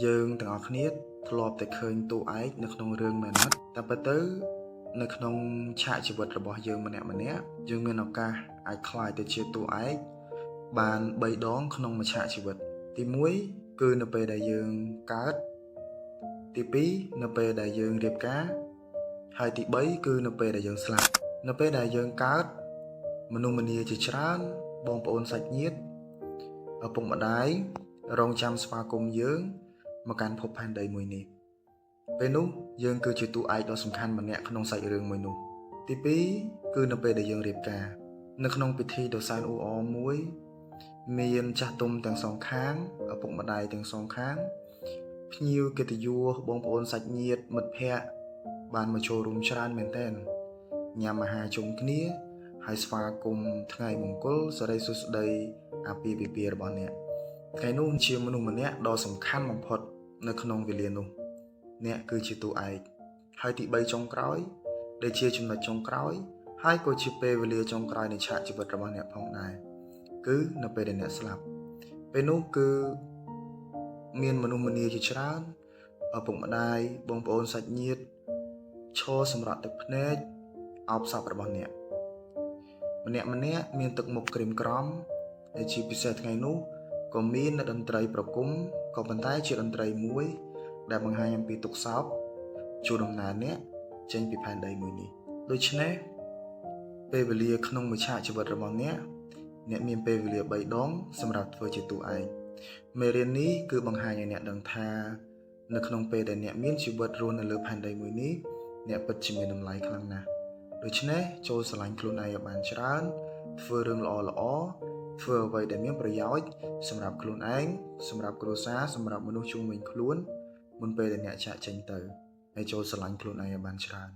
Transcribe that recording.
យើងទាំងអស់គ្នាធ្លាប់តែឃើញតួឯកនៅក្នុងរឿងមែនណាស់តែពិតទៅនៅក្នុងឆាកជីវិតរបស់យើងម្នាក់យើងមានឱកាសអាចក្លាយទៅជាតួឯកបាន3ដងក្នុងមួយឆាកជីវិតទី1គឺនៅពេលដែលយើងកើតទី2នៅពេលដែលយើងរៀបការហើយទី3គឺនៅពេលដែលយើងស្លាប់នៅពេលដែលយើងកើតមនុស្សម្នាជាច្រើនបងប្អូនសាច់ញាតិឪពុកម្ដាយរងចាំស្វាគមន៍យើងមកកាន់ភពផែនដីមួយនេះពេលនោះយើងគឺជាតួឯកដ៏សំខាន់ម្នាក់ក្នុងសាច់រឿងមួយនោះទី2គឺនៅពេលដែលយើងរៀបការនៅក្នុងពិធីដ៏សែនអ៊ូអរមួយមានចាស់ទុំទាំងសងខាងឪពុកម្ដាយទាំងសងខាងភ្ញៀវកិត្តិយសបងប្អូនសាច់ញាតិមិត្តភ័ក្តិបានមកចូលរួមច្រើនមែនទែនញ៉ាំអាហារជុំគ្នាហើយស្វាគមន៍ថ្ងៃមង្គលសិរីសួស្តីអាពាហ៍ពិពាហ៍របស់អ្នកថ្ងៃនោះជាមនុស្សម្នាក់ដ៏សំខាន់បំផុតនៅក្នុងវេលានោះអ្នកគឺជាតួឯកហើយទី3ចុងក្រោយដែលជាចំណុចចុងក្រោយហើយក៏ជាពេលវេលាចុងក្រោយនៃឆាកជីវិតរបស់អ្នកផងដែរគឺនៅពេលដែលអ្នកស្លាប់ពេលនោះគឺមានមនុស្សម្នាជាច្រើនឪពុកម្ដាយបងប្អូនសាច់ញាតិឈរសម្រក់ទឹកភ្នែកអោបសពរបស់អ្នកម្នាក់មានទឹកមុខក្រៀមក្រំហើយជាពិសេសថ្ងៃនោះក៏មានតន្ត្រីប្រគំក៏ប៉ុន្តែជាតន្ត្រីមួយដែលបង្ហាញអំពីទុក្ខសោកជួដំណើរអ្នកចេញពីផែនដីមួយនេះដូច្នេះពេលវេលាក្នុងមួយឆាកជីវិតរបស់អ្នកមានពេលវេលា3ដងសម្រាប់ធ្វើជាតួឯកមេរៀននេះគឺបង្ហាញឲ្យអ្នកដឹងថានៅក្នុងពេលដែលអ្នកមានជីវិតរស់នៅលើផែនដីមួយនេះអ្នកពិតជាមានតម្លៃខ្លាំងណាស់ដូច្នេះចូលស្រឡាញ់ខ្លួនឯងឲ្យបានច្រើនធ្វើរឿងល្អធ្វើអ្វីដែលមានប្រយោជន៍សម្រាប់ខ្លួនឯងសម្រាប់គ្រួសារសម្រាប់មនុស្សជុំវិញខ្លួនមុនពេលដែលអ្នកចាកចេញទៅហើយចូលស្រឡាញ់ខ្លួនឯងឲ្យបានច្រើន